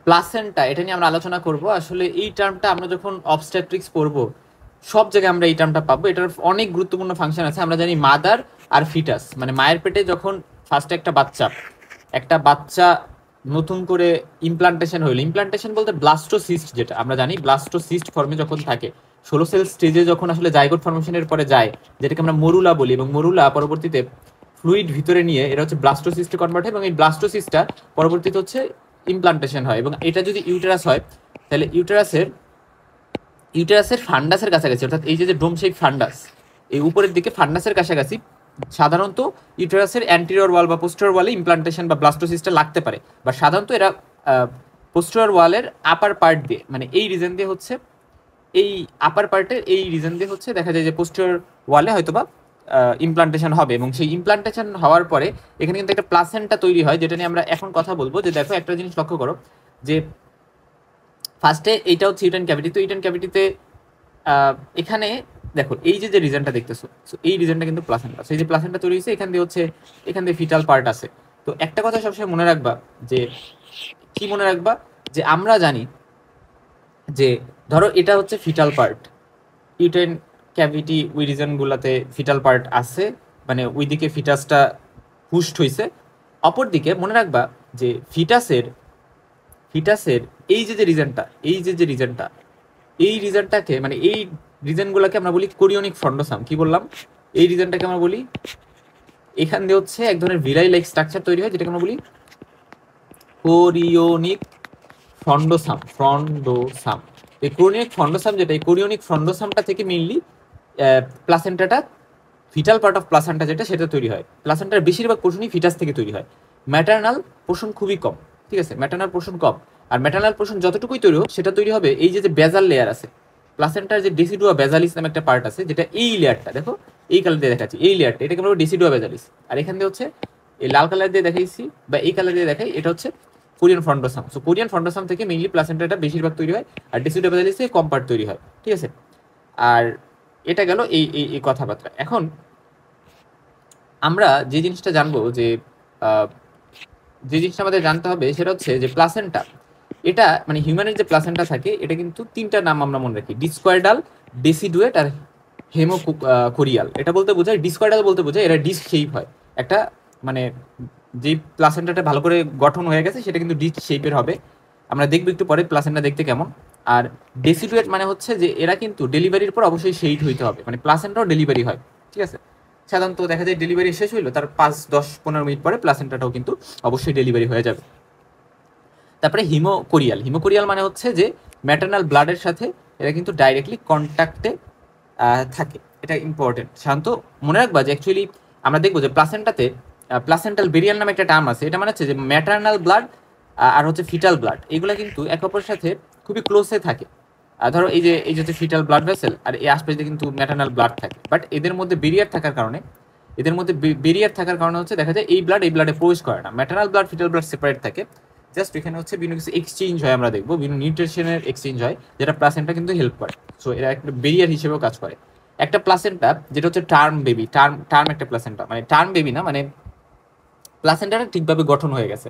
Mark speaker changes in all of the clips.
Speaker 1: Placenta, এটা নিয়ে আমরা আলোচনা করব। আসলে এই টার্মটা আমরা যখন অবস্টেট্রিক্স পড়বো সব জায়গায় আমরা এই টার্মটা পাবো। এটার অনেক গুরুত্বপূর্ণ ফাংশন আছে। আমরা জানি মাদার আর ফিটাস, মানে মায়ের পেটে যখন ফার্স্টে একটা বাচ্চা নতুন করে ইমপ্লান্টেশন হইলো, ইমপ্লান্টেশন বলতে ব্লাস্টোসিস্ট, যেটা আমরা জানি ব্লাস্টোসিস্ট ফর্মে যখন থাকে, 16 সেল স্টেজে যখন আসলে জাইগোট ফর্মেশনের পরে যায়, যেটাকে আমরা মরুলা বলি, এবং মরুলা পরবর্তীতে ফ্লুইড ভিতরে নিয়ে এটা হচ্ছে ব্লাস্টোসিস্টে কনভার্ট হয়, এবং এই ব্লাস্টোসিস্টটা পরবর্তীতে হচ্ছে ইমপ্লান্টেশন হয়। এবং এটা যদি ইউটেরাস হয়, তাহলে ইউটেরাসের ফান্ডাসের কাছাকাছি, অর্থাৎ এই যে ডোম শেপ ফান্ডাস, এই উপরের দিকে ফান্ডাসের কাছাকাছি সাধারণত ইউটেরাসের অ্যান্টিরিয়র ওয়াল বা পোস্টেরিয়র ওয়ালে ইমপ্লান্টেশন বা ব্লাস্টোসিস্টটা লাগতে পারে, বা সাধারণত এরা পোস্টেরিয়র ওয়ালের আপার পার্ট দিয়ে, মানে এই রিজন দিয়ে হচ্ছে, এই আপার পার্টের এই রিজন দিয়ে হচ্ছে দেখা যায় যে পোস্টেরিয়র ওয়ালে হয়তোবা ইমপ্লান্টেশন হবে। এবং সেই ইমপ্লান্টেশন হওয়ার পরে এখানে কিন্তু একটা প্লাসেন্টা তৈরি হয়, যেটা নিয়ে আমরা এখন কথা বলবো। যে দেখো একটা জিনিস লক্ষ্য করো, যে ফার্স্টে এইটা হচ্ছে ইউটেরাইন ক্যাভিটি। তো ইউটেরাইন ক্যাভিটিতে এখানে দেখো এই যে রিজনটা দেখতেছো, এই রিজনটা কিন্তু প্লাসেন্টা। সেই যে প্লাসেন্টা তৈরি হয়েছে, এখান দিয়ে হচ্ছে, এখান দিয়ে ফিটাল পার্ট আছে। তো একটা কথা সবসময় মনে রাখবা, যে কি মনে রাখবা, যে আমরা জানি যে ধরো এটা হচ্ছে ফিটাল পার্ট, ইউটেরাইন ক্যাভিটি ওই রিজনগুলোতে ফিটাল পার্ট আছে, মানে ওই দিকে ফিটাসটা পুশড হয়েছে। অপরদিকে মনে রাখবা যে ফিটাসের এই যে রিজনটা, এই রিজনটাকে, মানে এই রিজনগুলোকে আমরা বলি কোরিওনিক ফ্রন্ডোসাম। কি বললাম? এই রিজনটাকে আমরা বলি, এখান দিয়ে হচ্ছে এক ধরনের ভিলাই লাইক স্ট্রাকচার তৈরি হয়, যেটাকে আমরা বলি কোরিওনিক ফ্রন্ডোসাম। এই কোরিওনিক ফ্রন্ডোসাম, যেটা এই কোরিওনিক ফ্রন্ডোসামটা থেকে মেইনলি প্লাসেন্টাটা, ফিটাল পার্ট অফ প্লাসেন্টা যেটা, সেটা তৈরি হয়। প্লাসেন্টার বেশিরভাগ পোর্শনই ফিটাস থেকে তৈরি হয়, ম্যাটারনাল পোর্শন খুবই কম। ঠিক আছে, ম্যাটারনাল পোর্শন কম। আর ম্যাটারনাল পোর্শন যতটুকুই তৈরি হোক, সেটা তৈরি হবে এই যে বেজাল লেয়ার আছে প্লাসেন্টার, যে ডেসিডুয়া বেজালিস নামে একটা পার্ট আছে, যেটা এই লেয়ারটা দেখো, এই কালার দিয়ে দেখাচ্ছি, এই লেয়ারটা, এটাকে আমরা ডেসিডুয়া বেজালিস। আর এখান দিয়ে হচ্ছে এই লাল কালার দিয়ে দেখাইছি, বা এই কালার দিয়ে দেখাই, এটা হচ্ছে কোরিয়ান ফ্রন্ডোসাম। সো কোরিয়ান ফ্রন্ডোসাম থেকে মেইনলি প্লাসেন্টাটা বেশিরভাগ তৈরি হয়, আর ডেসিডুয়া বেজালিস থেকে কম পার্ট তৈরি হয়। ঠিক আছে, আর এটা গেল এই কথাবার্তা। এখন আমরা যে জিনিসটা জানবো, যে জিনিসটা আমাদের জানতে হবে, সেটা হচ্ছে যে প্লাসেন্টা, এটা মানে হিউম্যানের যে প্লাসেন্টা থাকে, এটা কিন্তু তিনটা নাম আমরা মনে রাখি: ডিসকয়েডাল, ডেসিডুয়েট আর হেমোকোরিয়াল। এটা বলতে বোঝায়, ডিসকয়েডাল বলতে বোঝায় এরা ডিস্ক শেপ হয়, একটা মানে যে প্লাসেন্টাটা ভালো করে গঠন হয়ে গেছে সেটা কিন্তু ডিস্ক শেপের হবে। আমরা দেখবো একটু পরে প্লাসেন্টা দেখতে কেমন। আর ডেসিডুয়েট মানে হচ্ছে যে এরা কিন্তু ডেলিভারির পর অবশ্যই শেড হইতে হবে, মানে প্লাসেন্টাও ডেলিভারি হয়। ঠিক আছে, সাধারণত দেখা যায় ডেলিভারি শেষ হইলো তার 5-10-15 মিনিট পরে প্লাসেন্টাটাও কিন্তু অবশ্যই ডেলিভারি হয়ে যাবে। তারপরে হিমোকোরিয়াল মানে হচ্ছে যে ম্যাটারনাল ব্লাডের সাথে এরা কিন্তু ডাইরেক্টলি কন্ট্যাক্টে থাকে। এটা ইম্পর্টেন্ট, সাধারণত মনে রাখবা যে অ্যাকচুয়ালি আমরা দেখবো যে প্লাসেন্টাতে প্লাসেন্টাল বেরিয়াল নামে একটা টার্ম আছে। এটা মানে হচ্ছে যে ম্যাটারনাল ব্লাড আর হচ্ছে ফিটাল ব্লাড, এগুলো কিন্তু একে অপরের সাথে খুবই ক্লোজে থাকে। ধরো এই যে ফিটাল ব্লাড ভেসেল, আর এই আশপাশে কিন্তু ম্যাটারনাল ব্লাড থাকে, বাট এদের মধ্যে বেরিয়ার থাকার কারণে হচ্ছে দেখা যায় এই ব্লাডে প্রবেশ করে না। Maternal blood, fetal blood separate থাকে, জাস্ট এখানে হচ্ছে বিভিন্ন কিছু এক্সচেঞ্জ হয়, আমরা দেখবো বিভিন্ন নিউট্রিশনের এক্সচেঞ্জ হয়, যেটা প্লাসেন্টা কিন্তু হেল্প করে। সো এরা একটা বেরিয়ার হিসেবেও কাজ করে। একটা প্লাসেন্টা যেটা হচ্ছে টার্ম একটা প্লাসেন্টা, মানে টার্ম বেবি না, মানে প্লাসেন্টাটা ঠিকভাবে গঠন হয়ে গেছে।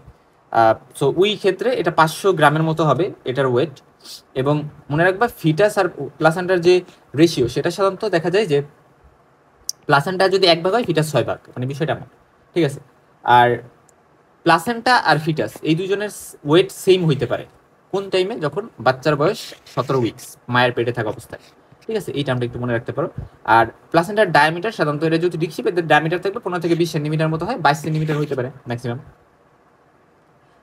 Speaker 1: সো ওই ক্ষেত্রে এটা 500 গ্রামের মতো হবে এটার ওয়েট। এবং মনে রাখবা ফিটাস আর প্লাসেন্টার যে রেশিও, সেটা সাধারণত দেখা যায় যে প্লাসেন্টা যদি 1 ভাগ হয়, ফিটাস 6 ভাগ, মানে বিষয়টা এমন। ঠিক আছে, আর প্লাসেন্টা আর ফিটাস এই দুজনের ওয়েট সেম হইতে পারে কোন টাইমে? যখন বাচ্চার বয়স 17 উইকস, মায়ের পেটে থাকা অবস্থায়। ঠিক আছে, এই টার্মটা একটু মনে রাখতে পারো। আর প্লাসেন্টার ডায়ামিটার সাধারণত, এটা যদি ডিক্সিপ, এদের ডায়ামিটার থাকবে 15 থেকে 20 সেন্টিমিটার মতো হয়, 22 সেন্টিমিটার হইতে পারে ম্যাক্সিমাম।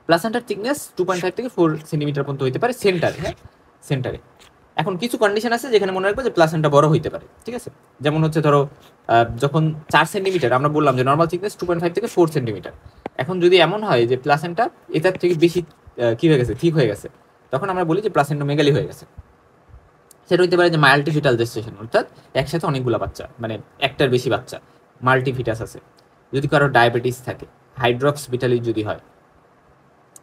Speaker 1: প্লাসেন্টার থিকনেস 2.5 থেকে 4 সেন্টিমিটার পর্যন্ত হইতে পারে সেন্টারে। হ্যাঁ, সেন্টারে। এখন কিছু কন্ডিশন আছে যেখানে মনে রাখবো যে প্লাসেন্টা বড় হইতে পারে। ঠিক আছে, যেমন হচ্ছে ধরো যখন 4 সেন্টিমিটার, আমরা বললাম যে নর্মাল থিকনেস 2.5 থেকে 4 সেন্টিমিটার। এখন যদি এমন হয় যে প্লাসেন্টা এটার থেকে বেশি কি হয়ে গেছে, ঠিক হয়ে গেছে, তখন আমরা বলি যে প্লাসেন্টোমেগালি হয়ে গেছে। সেটা হইতে পারে যে মাল্টিফিটাল জেস্টেশন, অর্থাৎ একসাথে অনেকগুলো বাচ্চা, মানে একটার বেশি বাচ্চা, মাল্টিফিটাস আছে। যদি কারো ডায়াবেটিস থাকে, হাইড্রক্স ভিটালিস যদি হয়,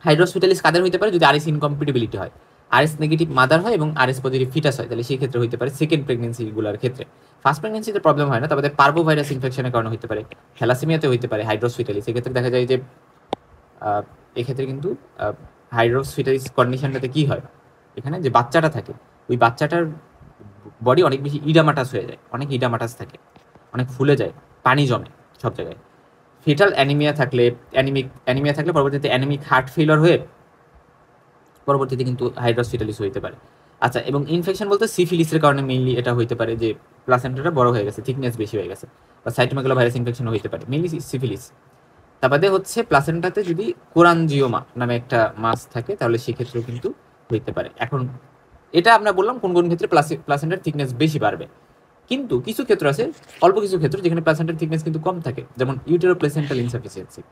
Speaker 1: হাইড্রক্স ভিটালিস কাদের হইতে পারে? যদি আরএস ইনকম্পিটিবিলিটি হয়, আরএস নেগেটিভ মাদার হয় এবং আরএস পজিটিভ ফিটাস হয়, তাহলে সেই ক্ষেত্রে হইতে পারে সেকেন্ড প্রেগনেন্সিগুলোর ক্ষেত্রে। ফার্স্ট প্রেগনেন্সিতে প্রবলেম হয় না, তবে পার্ভো ভাইরাস ইনফেকশনের কারণে হইতে পারে, থ্যালাসেমিয়াতে হইতে পারে হাইড্রক্স ভিটালিস। সেক্ষেত্রে দেখা যায় যে এক্ষেত্রে কিন্তু হাইড্রোস ফিটালিস কন্ডিশনটাতে কি হয়, এখানে যে বাচ্চাটা থাকে ওই বাচ্চাটার বডি অনেক বেশি ইডামাটাস হয়ে যায়, অনেক ইডামাটাস থাকে, অনেক ফুলে যায়, পানি জমে সব জায়গায়। ফিটাল অ্যানিমিয়া থাকলে অ্যানিমিয়া থাকলে পরবর্তীতে অ্যানিমিক হার্ট ফেইলিওর হয়ে পরবর্তীতে কিন্তু হাইড্রোস ফিটালিস হইতে পারে। আচ্ছা, এবং ইনফেকশন বলতে সিফিলিসের কারণে মেইনলি এটা হইতে পারে যে প্লাসেন্টাটা বড় হয়ে গেছে, থিকনেস বেশি হয়ে গেছে, বা সাইটোমেগালো ভাইরাস ইনফেকশন হইতে পারে, মেইনলি সিফিলিস। তারপরে হচ্ছে প্লাসেন্টাতে যদি কোরানজিওমা নামে একটা মাস থাকে তাহলে সেক্ষেত্রেও কিন্তু হইতে পারে। এখন এটা আমরা বললাম কোন কোন ক্ষেত্রে প্লাসেন্টার থিকনেস বেশি বাড়বে, কিন্তু কিছু ক্ষেত্র আছে, অল্প কিছু ক্ষেত্র যেখানে প্লাসেন্টার থিকনেস কিন্তু কম থাকে, যেমন ইউটেরো প্লেসেন্টাল ইনসাফিসিয়েন্সি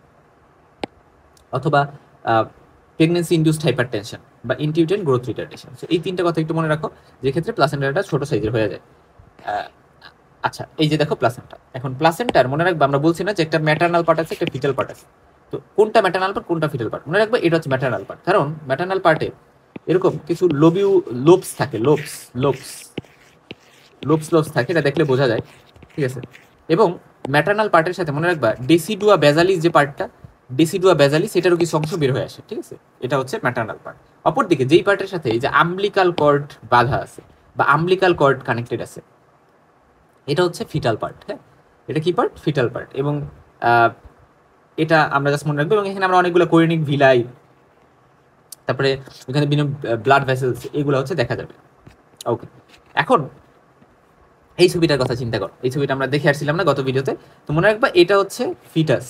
Speaker 1: অথবা প্রেগনেন্সি ইন্ডিউসড হাইপারটেনশন বা ইনটিউটেন্ট গ্রোথ রিটার্ডেশন। সো এই তিনটা কথা একটু মনে রাখো, যে ক্ষেত্রে প্লাসেন্টাটা ছোট সাইজের হয়ে যায়। আচ্ছা, এই যে দেখো প্লাসেন্টা, এখন প্লাসেন্টার মনে রাখবে আমরা বলছি না যে একটা ম্যাটার্নাল পার্ট আছে, একটা ফিটাল পার্ট আছে, তো কোনটা ম্যাটার্নাল পার্ট কোনটা ফিটাল পার্ট মনে রাখবে, এটা হচ্ছে ম্যাটার্নাল পার্ট, কারণ ম্যাটার্নাল পার্টে এরকম কিছু লোবস থাকে, লোবস থাকে, এটা দেখলে বোঝা যায়, ঠিক আছে। এবং ম্যাটার্নাল পার্টের সাথে মনে রাখবা ডেসিডুয়া বেজালিস যে পার্টটা, ডেসিডুয়া বেজালিস এটারও কিছু অংশ বের হয়ে আসে, ঠিক আছে, এটা হচ্ছে ম্যাটার্নাল পার্ট। অপরদিকে যেই পার্টের সাথে এই যে আম্বলিকাল কর্ড বাঁধা আছে বা আম্বলিকাল কর্ড কানেক্টেড আছে, এটা হচ্ছে ফিটাল পার্ট। হ্যাঁ, এটা কি পার্ট? Fetal part. এবং এটা আমরা জাস্ট মনে রাখবো, এবং এখানে আমরা অনেকগুলো কোরিনিক ভিলাই, তারপরে এখানে বিভিন্ন ব্লাড ভেসেলস এগুলো হচ্ছে দেখা যাবে। ওকে, এখন এই ছবিটার কথা চিন্তা করো, এই ছবিটা আমরা দেখে আসছিলাম না গত ভিডিওতে, তো মনে রাখবা এটা হচ্ছে ফিটাস।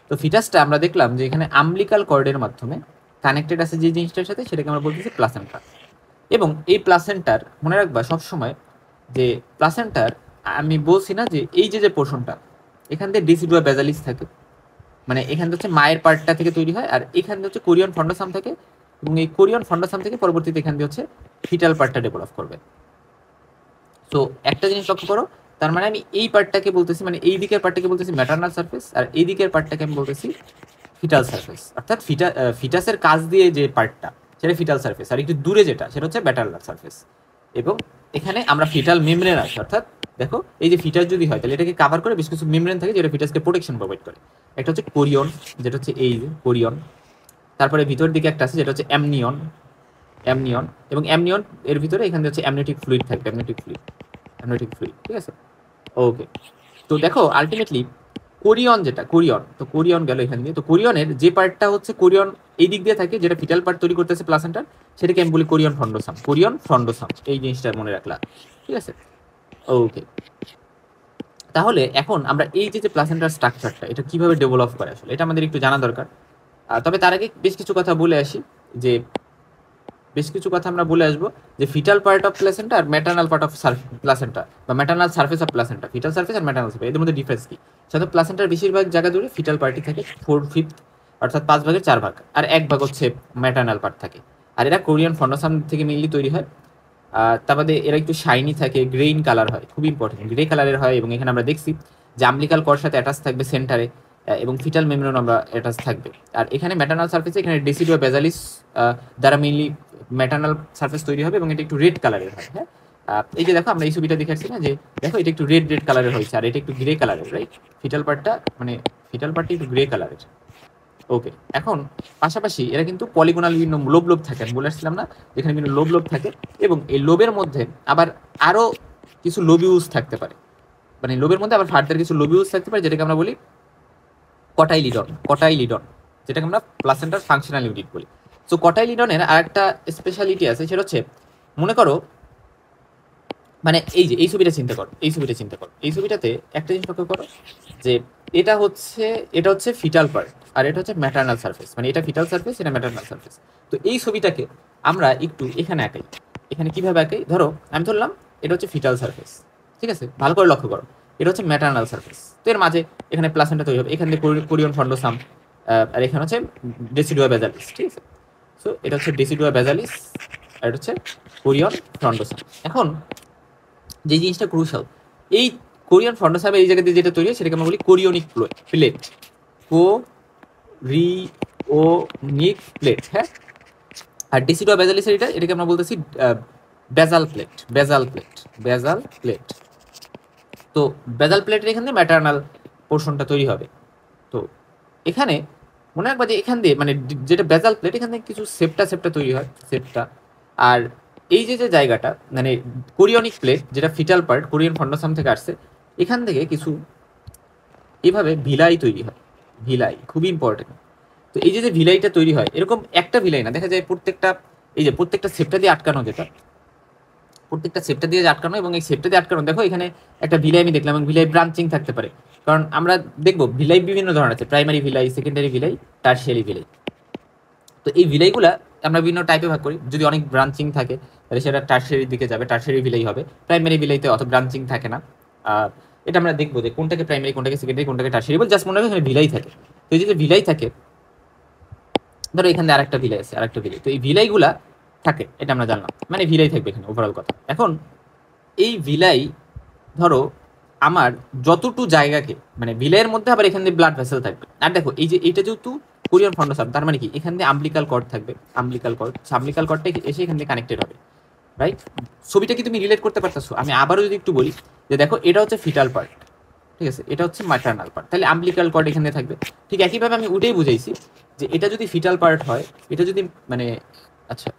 Speaker 1: তো ফিটাসটা আমরা দেখলাম যে এখানে আম্বলিকাল কর্ডের মাধ্যমে কানেক্টেড আছে যে জিনিসটার সাথে, সেটাকে আমরা বলতেছি প্লাসেন্টা। এবং এই প্লাসেন্টার মনে রাখবা সবসময় যে প্লাসেন্টার, আমি বলছি না যে এই যে পোর্শনটা এখান থেকে ডিসিডুয়া বেজালিস থাকে, মানে এখান থেকে হচ্ছে মায়ের পার্টটা থেকে তৈরি হয়, আর এখান থেকে হচ্ছে কোরিয়ন ফন্ডোসাম থাকে, এবং এই কোরিয়ন ফন্ডোসাম থেকে পরবর্তীতে এখান দিয়ে হচ্ছে ফিটাল পার্টটা ডেভেলপ করবে। তো একটা জিনিস লক্ষ্য করো, তার মানে আমি এই পার্টটাকে বলতেছি, মানে এই দিকের পার্টটাকে বলতেছি ম্যাটার্নাল সারফেস, আর এই দিকের পার্টটাকে আমি বলতেছি ফিটাল সারফেস। অর্থাৎ ফিটাসের কাজ দিয়ে যে পার্টটা সেটা ফিটাল সারফেস, আর একটু দূরে যেটা সেটা হচ্ছে ম্যাটার্নাল সারফেস। এবং এখানে আমরা ফিটাল মেমব্রেন আছে, অর্থাৎ দেখো এই যে ফিটাস যদি হয় তাহলে এটাকে কাভার করে বেশ কিছু মেমব্রেন থাকে যেটা ফিটাসকে প্রোটেকশন প্রোভাইড করে। একটা হচ্ছে কোরিয়ন, যেটা হচ্ছে এই কোরিয়ন, তারপরে ভিতর দিকে একটা আছে যেটা হচ্ছে অ্যামনিয়ন, এবং অ্যামনিয়ন এর ভিতরে এখানে হচ্ছে অ্যামনিওটিক ফ্লুইড থাকবে, অ্যামনিওটিক ফ্লুইড, ঠিক আছে। ওকে, তো দেখো আলটিমেটলি কোরিয়ন যেটা, তো কোরিয়ন গেল এখান দিয়ে, তো কোরিয়নের যে পার্টটা হচ্ছে কোরিয়ন এই দিক দিয়ে থাকে, যেটা ফিটাল পার্ট তৈরি করতেছে প্লাসেন্টার, সেটাকে আমি বলি কোরিয়ন ফন্ডোসাম, এই জিনিসটা মনে রাখলা, ঠিক আছে। ওকে, তাহলে এখন আমরা এই যে প্লাসেন্টার স্ট্রাকচারটা এটা কিভাবে ডেভেলপ করে আসলে এটা আমাদের একটু জানা দরকার। তবে তার আগে বেশ কিছু কথা বলে আসি, যে বেশ কিছু কথা আমরা বলে আসবো যে ফিটাল পার্ট অফ প্লাসেন্টা আর ম্যাটার্নাল পার্ট অফ প্লাসেন্টা বা maternal surface of placenta, fetal surface আর ম্যাটার্নাল সার্ফেস, এদের মধ্যে ডিফারেন্স কি? সাধারণত প্লাসেন্টার বেশিরভাগ জায়গা জুড়ে ফিটাল পার্টই থাকে 4/5, অর্থাৎ 5/4 আর 1 ভাগ হচ্ছে ম্যাটার্নাল পার্ট থাকে, আর এরা কোরিয়ান ফন্ডোসাম থেকে মেইনলি তৈরি হয়। তার বাদে এরা একটু শাইনি থাকে, গ্রেইন কালার হয়, খুব ইম্পর্টেন্ট, গ্রে কালারের হয়, এবং এখানে আমরা দেখছি যে আম্বলিকাল কর্ড সাথে অ্যাটাচ থাকবে সেন্টারে, এবং ফিটাল মেমব্রেন আমরা অ্যাটাচ থাকবে। আর এখানে ম্যাটার্নাল সার্ফেসে এখানে ডেসিডুয়া বেজালিস দ্বারা মেইনলি ম্যাটার্নাল সার্ফেস তৈরি হবে, এবং এটা একটু রেড কালারের হয়। হ্যাঁ, এই যে দেখো আমরা এই ছবিটা দেখে আসছি না, যে দেখো এটা একটু রেড কালারের হয়েছে, আর এটা একটু গ্রে কালারের, রাইট? ফিটাল পার্টটা একটু গ্রে কালারের। ওকে, এখন পাশাপাশি এরা কিন্তু পলিগোনাল বিভিন্ন লোব থাকে, আমি বলে আসছিলাম না, যেখানে বিভিন্ন লোব থাকে, এবং এই লোবের মধ্যে আবার আরো কিছু লোবিউস থাকতে পারে, মানে লোবের মধ্যে আবার ফার্দার কিছু লোবিউস থাকতে পারে, যেটাকে আমরা বলি কটাইলিডন, যেটাকে আমরা প্লাসেন্টার ফাংশনাল ইউনিট বলি। সো কটাইলিডনের আরেকটা স্পেশালিটি আছে, সেটা হচ্ছে মনে করো, মানে এই যে এই ছবিটাতে এই ছবিটাতে একটা জিনিস লক্ষ্য করো, যে এটা হচ্ছে ফিটাল পার্ট, আর এটা হচ্ছে ম্যাটার্নাল সারফেস, মানে এটা ফিটাল সারফেস, এটা ম্যাটার্নাল সারফেস। তো এই ছবিটাকে আমরা একটু এখানে আঁকাই, এখানে কিভাবে আঁকাই, ধরো আমি ধরলাম এটা হচ্ছে ফিটাল সারফেস, ঠিক আছে, ভালো করে লক্ষ্য করো, এটা হচ্ছে ম্যাটার্নাল সারফেস, তো এর মাঝে এখানে প্লাসেন্টা তৈরি হবে, এখান থেকে কোরিয়ন ফন্ডোসাম, আর এখানে হচ্ছে ডেসিডুয়া বেজালিস, ঠিক আছে। সো এটা হচ্ছে ডেসিডুয়া বেজালিস, আর এটা হচ্ছে কোরিয়ন ফন্ডোসাম। এখন যে জিনিসটা ক্রুশাল, এই কোরিয়ান ফন্ডোসামে এই জায়গাতে যেটা তৈরি হয় সেটাকে আমরা বলি কোরিয়নিক প্লেট, কোরিয়নিক প্লেট, হ্যাঁ। আর ডেসিডুয়া বেজালিসের এটাকে আমরা বলতেছি বেজাল প্লেট। তো বেজাল প্লেটের এখান থেকে ম্যাটার্নাল পোর্শনটা তৈরি হবে। তো এখানে মনে রাখবা যে এখান দিয়ে মানে যেটা বেজাল প্লেট, এখান থেকে কিছু সেপ্টা সেপ্টা তৈরি হয়, সেপ্টা। আর এই যে যে জায়গাটা মানে কোরিয়নিক প্লেট, যেটা ফিটাল পার্ট, কোরিয়ান ফন্ডাসাম থেকে আসছে, এখান থেকে কিছু এভাবে ভিলাই তৈরি হয়। ভিলাই খুবই ইম্পর্টেন্ট। তো এই যে যে ভিলাইটা তৈরি হয়, এরকম একটা ভিলাই না, দেখা যায় প্রত্যেকটা, এই যে প্রত্যেকটা সেপ্টা দিয়ে আটকানো, যেটা প্রত্যেকটা সেপ্টা দিয়ে আটকানো, এবং এই সেপ্টা দিয়ে আটকানো, দেখো এখানে একটা ভিলাই আমি দেখলাম, এবং ভিলাই ব্রাঞ্চিং থাকতে পারে। কারণ আমরা দেখবো ভিলাই বিভিন্ন ধরনের আছে, primary villi, secondary villi, tertiary villi. তো এই ভিলাইগুলা আমরা বিভিন্ন টাইপে ভাগ করি। যদি অনেক ব্রাঞ্চিং থাকে তাহলে সেটা টারশিয়ারির দিকে যাবে, টারশিয়ারি ভিলাই হবে। প্রাইমারি ভিলাইতে অত ব্রাঞ্চিং থাকে না। এটা আমরা দেখবো যে কোনটাকে প্রাইমারি, কোনটাকে সেকেন্ডারি, কোনটাকে টারশিয়ারি বল। জাস্ট মনে রাখবে এখানে ভিলাই থাকে। তো এই যে ভিলাই থাকে, ধরো এখানে আরেকটা ভিলাই আছে, আরেকটা ভিলাই, তো এই ভিলাইগুলা থাকে, এটা আমরা জানলাম, মানে ভিলাই থাকবে এখানে, ওভারঅল কথা। এখন এই ভিলাই ধরো আমার যতটুকু জায়গাকে, মানে ভিলাইয়ের মধ্যে আবার এখান দিয়ে ব্লাড ভেসেল থাকবে। আর দেখো এই যে এটা যেহেতু কোরিয়ান ফন্ডোসাম, তার মানে কি এখান দিয়ে আম্বিলিকাল কর্ড থাকবে, আম্বিলিকাল কর্ড, আম্বিলিকাল কর্ডটা এসে এখান দিয়ে কানেক্টেড হবে, রাইট? ছবিটা কি তুমি রিলেট করতে পারতেছো? আমি আবারও যদি একটু বলি যে দেখো এটা হচ্ছে ফিটাল পার্ট, ঠিক আছে, এটা হচ্ছে ম্যাটারনাল পার্ট, তাহলে আম্বিলিকাল কর্ড এখানে থাকবে। ঠিক একইভাবে আমি ওটাই বুঝাইছি যে এটা যদি ফিটাল পার্ট হয়, এটা যদি মানে, আচ্ছা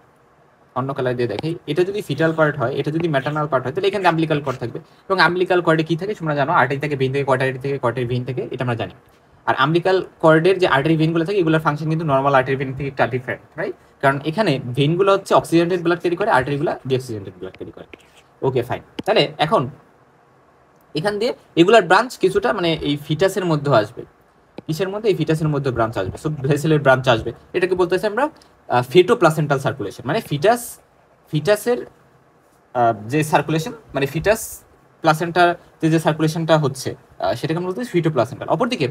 Speaker 1: অন্য কালার দিয়ে দেখাই, এটা যদি ফিটাল পার্ট হয়, এটা যদি ম্যাটারনাল পার্ট হয়, তাহলে এখানে আম্বিলিকাল কর্ড থাকবে। এবং আম্বিলিকাল কর্ডে কি থাকে তোমরা জানো, আর্টারি থেকে ভেইন থেকে, কর্টারি থেকে কর্টারি ভেইন থেকে, এটা আমরা জানি। আর আম্বিলিকাল কর্ডের যে আর্টারি ভেইনগুলো থাকে, এগুলোর ফাংশন কিন্তু নর্মাল আর্টারি ভেইন থেকে একটা ডিফারেন্ট, রাইট? কারণ এখানে ভেইনগুলো হচ্ছে অক্সিজেন্টেড ব্লাড ক্যারি করে, আর্টারিগুলো ডিঅক্সিজেন্টেড ব্লাড ক্যারি করে। Okay fine. তাহলে এখন এখান দিয়ে এগুলার ব্রাঞ্চ কিছুটা মানে এই ফিটাসের মধ্যে আসবে। কিসের মধ্যে? এই ফিটাসের মধ্যে ব্রাঞ্চ আসবে, সো ভেসেলের ব্রাঞ্চ আসবে। এটাকে বলতেছি আমরা ফেটো প্লাসেন্টাল সার্কুলেশন, মানে ফিটাসের যে সার্কুলেশন, মানে ফিটাস প্লাসেন্টাতে যে সার্কুলেশনটা হচ্ছে, সেটাকে আমরা বলতেছি ফিটো প্লাসেন্টাল। অপরদিকে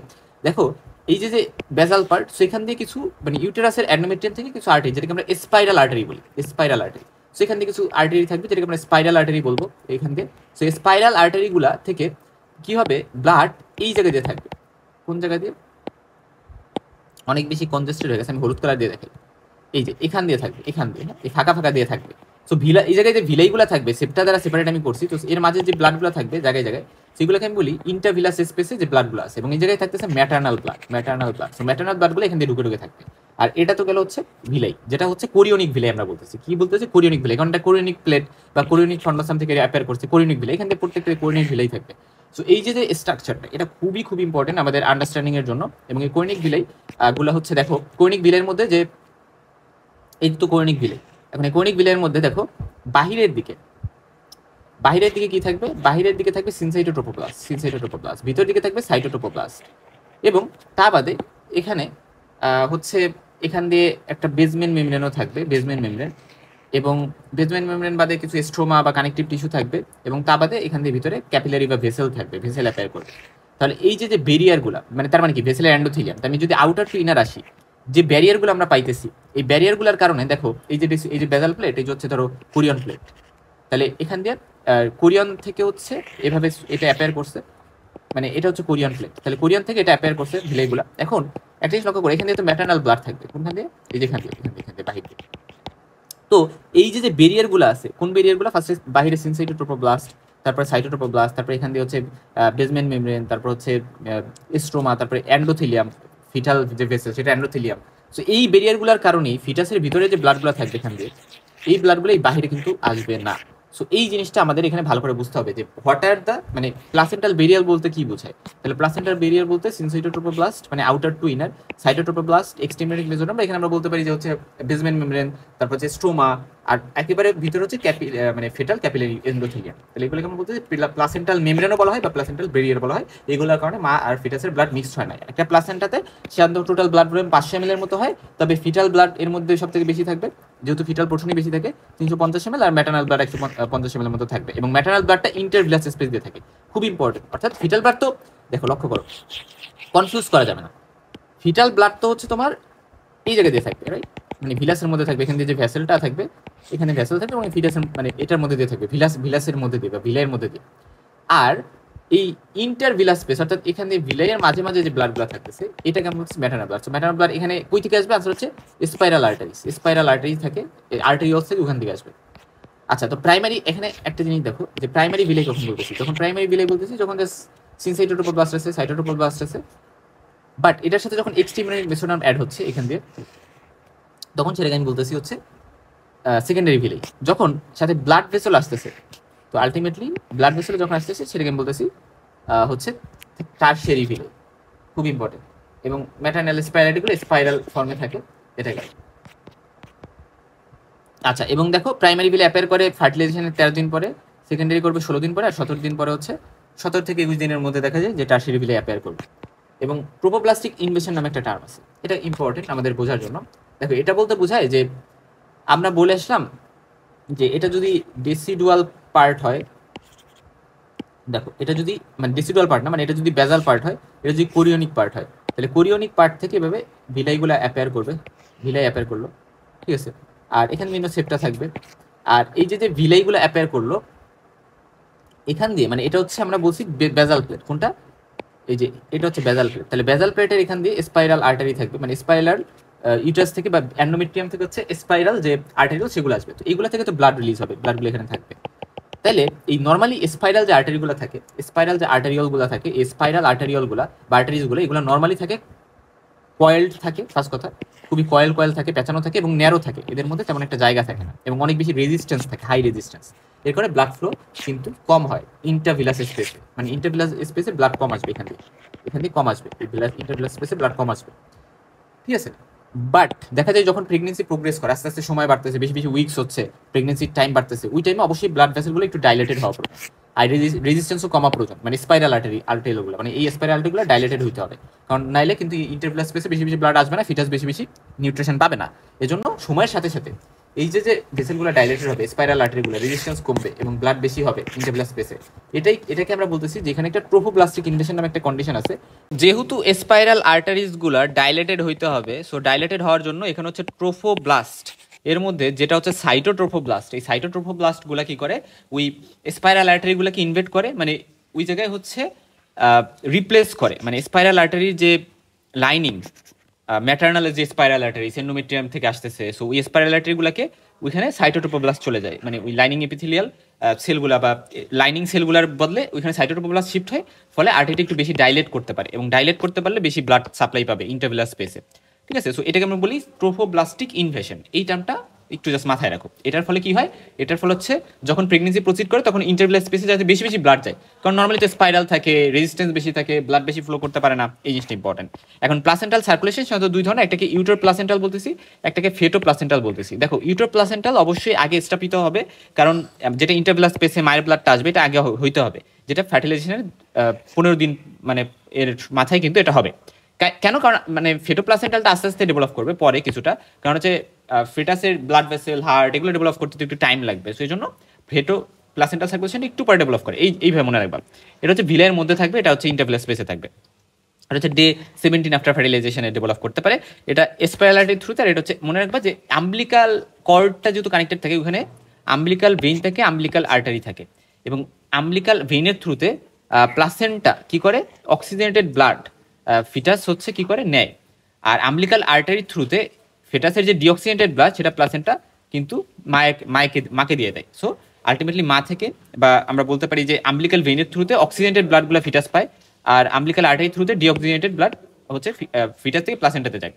Speaker 1: দেখো এই যে যে বেজাল পার্ট, সেখান দিয়ে কিছু মানে ইউটেরাসের অ্যাডনোমেট্রিয়াম থেকে কিছু আর্টারি, যেটাকে আমরা স্পাইরাল আর্টারি বলি, স্পাইরাল আর্টারি, সেখান দিয়ে কিছু আর্টারি থাকবে, যেটাকে আমরা স্পাইরাল আর্টারি বলবো এখান দিয়ে। সো স্পাইরাল আর্টারিগুলা থেকে কি হবে, ব্লাড এই জায়গা দিয়ে থাকবে। কোন জায়গা দিয়ে? অনেক বেশি কনজেস্টেড হয়ে গেছে, আমি হলুদ কালার দিয়ে দেখাই। এই যে এখান দিয়ে থাকবে, এখান দিয়ে, হ্যাঁ, এই ফাঁকা ফাঁকা দিয়ে থাকবে। সো ভিলা, এই জায়গায় যে ভিলাইগুলো থাকবে, সেপ্টা দ্বারা সেপারেট আমি করছি, তো এর মাঝে যে ব্লাডগুলো থাকবে জায়গায় জায়গায়, সেগুলোকে আমি বলি ইন্টারভিলাস স্পেসে যে ব্লাডগুলো আছে, এবং এই জায়গায় থাকতেছে maternal blood, maternal blood. So maternal ব্লাডগুলো এখান দিয়ে ঢুকে ঢুকে থাকবে। আর এটা তো গেল হচ্ছে ভিলাই, যেটা হচ্ছে কোরিয়নিক ভিলাই আমরা বলতেছি। কি বলতেছি? কোরিয়নিক ভিলাই, কারণ এটা কোরিয়নিক প্লেট বা কোরিয়নিক ফন্ডোসাম থেকে অ্যাপেয়ার করছে, কোরিয়নিক ভিলাই, এখান থেকে প্রত্যেকটা কোরিয়নিক ভিলাই থাকবে। সো এই যে যে স্ট্রাকচারটা, এটা খুবই খুব ইম্পর্টেন্ট আমাদের আন্ডারস্ট্যান্ডিং এর জন্য। এবং এই কোরিয়নিক ভিলাই গুলো হচ্ছে, দেখো কোরিয়নিক ভিলাইয়ের মধ্যে যে, এই তো কোরিয়নিক ভিলাই, এখন এই কোরিয়নিক ভিলাইয়ের মধ্যে দেখো বাহিরের দিকে, বাহিরের দিকে কি থাকবে? বাহিরের দিকে থাকবে সিনসাইটোট্রোপোপ্লাস্ট, সিনসাইটোট্রোপোপ্লাস্ট, ভিতর দিকে থাকবে সাইটোট্রোপোপ্লাস্ট। এবং তা বাদে এখানে হচ্ছে এখান দিয়ে একটা বেজমেন্ট মেমব্রেনও থাকবে, বেজমেন্ট মেমব্রেন। এবং বেজমেন্ট মেমব্রেন বাদে কিছু স্ট্রোমা বা কানেকটিভ টিস্যু থাকবে। এবং তা বাদে এখান দিয়ে ভিতরে ক্যাপিলারি বা ভেসেল থাকবে, ভেসেল অ্যাপেয়ার করবে। তাহলে এই যে যে ব্যারিয়ারগুলো, মানে তার মানে কি ভেসেলের এন্ডোথেলিয়াম, আমি যদি আউটার টু ইনার আসি, যে ব্যারিয়ারগুলো আমরা পাইতেছি, এই ব্যারিয়ারগুলোর কারণে দেখো এই যে বেজাল প্লেট, এই যে হচ্ছে ধরো কোরিয়ন প্লেট, তাহলে এখান দিয়ে কোরিয়ন থেকে হচ্ছে এভাবে এটা অ্যাপেয়ার করছে, মানে এটা হচ্ছে কোরিয়ান প্লেট, তাহলে কোরিয়ান থেকে এটা অ্যাপেয়ার করছে ভিলাইগুলা। এখন একটা জিনিস লক্ষ্য করে, এখান দিয়ে তো ম্যাটারনাল ব্লাড থাকবে, কোনখান দিয়ে? এই যে এখান দিয়ে, এখান দিয়ে বাহির দিয়ে। তো এই যে যে ব্যারিয়ারগুলো আছে, কোন ব্যারিয়ারগুলো? ফার্স্টে বাহিরে সিনসাইটোট্রোপোপ্লাস্ট, তারপরে সাইটোট্রোপোপ্লাস্ট, তারপরে এখান দিয়ে হচ্ছে বেজমেন্ট মেমব্রেন, তারপর হচ্ছে স্ট্রোমা, তারপরে এন্ডোথেলিয়াম, ফিটাল যে ভেসেল সেটা এন্ডোথেলিয়াম। সো এই ব্যারিয়ারগুলোর কারণেই ফিটাসের ভিতরে যে ব্লাডগুলো থাকবে এখান দিয়ে, এই ব্লাডগুলো এই বাহিরে কিন্তু আসবে না। সো এই জিনিসটা আমাদের এখানে ভালো করে বুঝতে হবে যে হোয়াট আর দ্য, মানে প্লাসেন্টাল বেরিয়ার বলতে কি বোঝায়। তাহলে প্লাসেন্টাল বেরিয়ার বলতে সিনসাইটোট্রোপোপ্লাস্ট মানে আউটার টু ইনার, সাইটোট্রোপোপ্লাস্ট এক্সট্রিমেটিক মেসোডার্ম, এখানে আমরা বলতে পারি যে হচ্ছে বেজমেন্ট মেমব্রেন, তারপর হচ্ছে স্ট্রোমা, আর একেবারে ভিতরে হচ্ছে মানে ফেটাল ক্যাপিলারি এন্ডোথেলিয়াম। তাহলে এগুলোকে আমরা বলতে প্লাসেন্টাল মেমব্রেনও বলা হয় বা প্লাসেন্টাল বেরিয়ার বলা হয়। এগুলোর কারণে মা আর ফিটাসের ব্লাড মিক্সড হয় না। একটা প্লাসেন্টাতে সাধারণত টোটাল ব্লাড ভলিউম 500 ml এর মতো হয়, তবে ফিটাল ব্লাড এর মধ্যে সব থেকে বেশি থাকবে, যেহেতু ফিটাল পোর্শনই বেশি থাকে, 350 ml, আর ম্যাটারনাল ব্লাড 150 ml এর মতো থাকবে। এবং ম্যাটারনাল ব্লাডটা ইন্টারভিলাস স্পেস দিয়ে থাকে, খুব ইম্পর্টেন্ট। অর্থাৎ ফিটাল ব্লাড তো দেখো, লক্ষ্য করো, কনফিউজ করা যাবে না। ফিটাল ব্লাড তো হচ্ছে তোমার এই জায়গায় দিয়ে থাকবে, রাইট? মানে ভিলাসের মধ্যে থাকবে, এখান দিয়ে যে ভেসেলটা থাকবে, এখানে ভেসেল থাকবে, এবং ফিটাসের মানে এটার মধ্যে দিয়ে থাকবে, ভিলাসের মধ্যে দিয়ে বা ভিলাইয়ের মধ্যে দিয়ে। আর এই ইন্টারভিলাস স্পেস, অর্থাৎ এখান দিয়ে ভিলাইয়ের মাঝে মাঝে যে ব্লাডগুলো থাকতেছে, এটাকে আমরা হচ্ছে ম্যাটারনাল ব্লাড। ম্যাটারনাল ব্লাড এখানে কই থেকে আসবে? আনসার হচ্ছে স্পাইরাল আর্টারিজ, স্পাইরাল আর্টারিজ থাকে, আর্টারিওলস থেকে ওখান থেকে আসবে। আচ্ছা, তো প্রাইমারি, এখানে একটা জিনিস দেখো যে প্রাইমারি ভিলাই কখন বলতেছি? যখন প্রাইমারি ভিলাই বলতেছি যখন সিনসাইটোট্রোপোপ্লাস্ট আছে, সাইটোট্রোপোপ্লাস্ট আছে, বাট এটার সাথে যখন এক্সট্রিমিনারি মেসোডার্ম অ্যাড হচ্ছে এখান দিয়ে, তখন সেটাকে আমি বলতেছি হচ্ছে সেকেন্ডারি ভিলাই। যখন সাথে ব্লাড ভেসেল আসতেছে, তো আলটিমেটলি ব্লাড ভেসেল যখন আসতেছে সেটাকে আমি বলতেছি হচ্ছে টারশিয়ারি ভিলাই। খুব ইম্পর্টেন্ট। এবং ম্যাটারনাল স্পাইরালগুলো স্পাইরাল ফর্মে থাকে, এটা গেল। আচ্ছা, এবং দেখো প্রাইমারি ভিলে অ্যাপেয়ার করে ফার্টিলাইজেশনের 13 দিন পরে, সেকেন্ডারি করবে 16 দিন পরে, আর 17 দিন পরে হচ্ছে 17 থেকে 21 দিনের মধ্যে দেখা যায় যে টারশিয়ারি ভিলে অ্যাপেয়ার করবে। এবং ট্রোপোপ্লাস্টিক ইনভেশন নামে একটা টার্ম আছে, এটা ইম্পর্টেন্ট আমাদের বোঝার জন্য। দেখো এটা বলতে বোঝায় যে আমরা বলে আসলাম যে এটা যদি ডেসিডুয়াল পার্ট হয়, দেখো এটা যদি মানে ডেসিডুয়াল পার্ট না, মানে এটা যদি বেজাল পার্ট হয়, এটা যদি কোরিওনিক পার্ট হয়, তাহলে কোরিওনিক পার্ট থেকে এভাবে ভিলাইগুলো অ্যাপেয়ার করবে, ভিলাই অ্যাপেয়ার করলো, ঠিক আছে। আর এখানে বিভিন্ন সেপ্টা থাকবে। আর এই যে ভিলাইগুলো অ্যাপেয়ার করলো এখান দিয়ে, মানে এটা হচ্ছে আমরা বলছি বেজাল প্লেট, কোনটা, এই যে এটা হচ্ছে বেজাল প্লেট। তাহলে বেজাল প্লেটের এখান দিয়ে স্পাইরাল আর্টারি থাকবে, মানে স্পাইরাল ইউটারাস থেকে বা অ্যান্ডোমেট্রিয়াম থেকে হচ্ছে স্পাইরাল যে আর্টারিগুলো সেগুলো আসবে, তো এইগুলো থেকে তো ব্লাড রিলিজ হবে, ব্লাডগুলো এখানে থাকবে। তাহলে এই নর্মালি স্পাইরাল যে আর্টারিগুলো থাকে, স্পাইরাল যে আর্টারিয়লগুলো থাকে, এই স্পাইরাল আর্টারিয়লগুলো বা আর্টারিজগুলো এগুলো নর্মালি থাকে কয়েলড থাকে, ফার্স্ট কথা খুবই কয়েল থাকে, পেঁচানো থাকে এবং ন্যারো থাকে, এদের মধ্যে তেমন একটা জায়গা থাকে না, এবং অনেক বেশি রেজিস্ট্যান্স থাকে, হাই রেজিস্ট্যান্স। এর কারণে ব্লাড ফ্লো কিন্তু কম হয় ইন্টারভিলাস স্পেসে, মানে ইন্টারভিলাস স্পেসে ব্লাড কম আসবে, এখান দিয়ে কম আসবে, ইন্টারভিলাস স্পেসে ব্লাড কম আসবে, ঠিক আছে। বাট দেখা যায় যখন প্রেগনেন্সি প্রোগ্রেস করে, আস্তে আস্তে সময় বাড়তেছে, বেশি বেশি উইকস হচ্ছে, প্রেগনেন্সির টাইম বাড়তেছে, ওই টাইমে অবশ্যই ব্লাড ভেসেলগুলো একটু ডাইলেটেড হওয়া প্রয়োজন, আর রেজিস্ট্যান্সও কমা প্রয়োজন, মানে স্পাইরাল আর্টারিগুলো, মানে এই স্পাইরাল আর্টারিগুলো ডাইলেটেড হইতে হবে, কারণ নাইলে কিন্তু ইন্টারভিলাস স্পেসে বেশি বেশি ব্লাড আসবে না, ফিটাস বেশি বেশি নিউট্রিশন পাবে না। এজন্য সময়ের সাথে সাথে এই যে ভেসেলগুলো ডাইলেটেড হবে, স্পাইরাল আর্টারিগুলো রেজিস্ট্যান্স কমবে এবং ব্লাড বেশি হবে ইন্টারভিলাস স্পেসে, এটাকে আমরা বলতেছি যে এখানে একটা ট্রোফোপ্লাস্টিক ইনভেশন নামে একটা কন্ডিশন আছে। যেহেতু স্পাইরাল আর্টারিজগুলো ডাইলেটেড হইতে হবে, সো ডাইলেটেড হওয়ার জন্য এখানে হচ্ছে ট্রোফোব্লাস্ট, এর মধ্যে যেটা হচ্ছে সাইটোট্রোফোব্লাস্ট, এই সাইটোট্রোফোব্লাস্টগুলো কি করে, ওই স্পাইরাল আর্টারিগুলোকে ইনভেট করে, মানে ওই জায়গায় হচ্ছে রিপ্লেস করে, মানে স্পাইরাল আর্টারির যে লাইনিং, ম্যাটারনাল যে স্পাইরাল আর্টারি এন্ডোমেট্রিয়াম থেকে আসতেছে, সো ওই স্পাইরাল আর্টারিগুলোকে ওইখানে সাইটোট্রোফোব্লাস্ট চলে যায়, মানে ওই লাইনিং এপিথেলিয়াল সেলগুলা বা লাইনিং সেলগুলার বদলে ওইখানে সাইটোট্রোফোব্লাস্ট শিফট হয়, ফলে আর্টারিটা একটু বেশি ডাইলেট করতে পারে, এবং ডাইলেট করতে পারলে বেশি ব্লাড সাপ্লাই পাবে ইন্টারভিলাস স্পেসে, ঠিক আছে। সো এটাকে আমরা বলি ট্রোফোব্লাস্টিক ইনভেশন, এই টার্মটা একটু জাস্ট মাথায় রাখো। এটার ফলে কি হয়, এটার ফলে হচ্ছে যখন প্রেগনেন্সি প্রসিড করে তখন ইন্টারভিলাস স্পেসে যাতে বেশি বেশি ব্লাড যায়, কারণ নর্মালি তো স্পাইরাল থাকে, রেজিস্ট্যান্স বেশি থাকে, ব্লাড বেশি ফ্লো করতে পারে না, এই জিনিসটা ইম্পর্টেন্ট। এখন প্লাসেন্টাল সার্কুলেশন সাধারণত দুই ধরনের, একটাকে ইউটার প্লাসেন্টাল বলতেছি, একটাকে ফেটো প্লাসেন্টাল বলতেছি। দেখো ইউটার প্লাসেন্টাল অবশ্যই আগে স্থাপিত হবে, কারণ যেটা ইন্টারভিলাস স্পেসে মায়ের ব্লাডটা আসবে এটা আগে হইতে হবে, যেটা ফার্টিলাইজেশনের 15 দিন মানে এর মাথায় কিন্তু এটা হবে। কেন, কারণ মানে ফেটোপ্লাসেন্টালটা আস্তে আস্তে ডেভেলপ করবে পরে কিছুটা, কারণ হচ্ছে ফেটাসের ব্লাড ভেসেল, হার্ট এগুলো ডেভেলপ করতে একটু টাইম লাগবে, সেই জন্য ফেটোপ্লাসেন্টাল সার্কুলেশন একটু পরে ডেভেলপ করে, এইভাবে মনে রাখবা। এটা হচ্ছে ভিলাইয়ের মধ্যে থাকবে, এটা হচ্ছে ইন্টারভিলাস স্পেসে থাকবে। এটা হচ্ছে ডে 17 আফটার ফার্টিলাইজেশনে ডেভেলপ করতে পারে, এটা স্পাইরালারিটির থ্রুতে। আর এটা হচ্ছে মনে রাখবা যে আম্বিলিকাল কর্ডটা যেহেতু কানেক্টেড থাকে, ওখানে আম্বিলিকাল ভেইন থাকে, আম্বিলিকাল আর্টারি থাকে, এবং আম্বিলিকাল ভেইনের থ্রুতে প্লাসেন্টা কি করে, অক্সিজেনেটেড ব্লাড ফিটাস হচ্ছে কি করে নেয়, আর আম্বিলিকাল আর্টারির থ্রুতে ফেটাসের যে ডিঅক্সিজেনেটেড ব্লাড সেটা প্লাসেন্টা কিন্তু মাকে দিয়ে দেয়। সো আলটিমেটলি মা থেকে, বা আমরা বলতে পারি যে আম্বিলিকাল ভেইনের থ্রুতে অক্সিজেনেটেড ব্লাডগুলো ফিটাস পায়, আর আম্বিলিকাল আর্টারি থ্রুতে ডিঅক্সিজেনেটেড ব্লাড হচ্ছে ফিটাস থেকে প্লাসেন্টাতে যায়।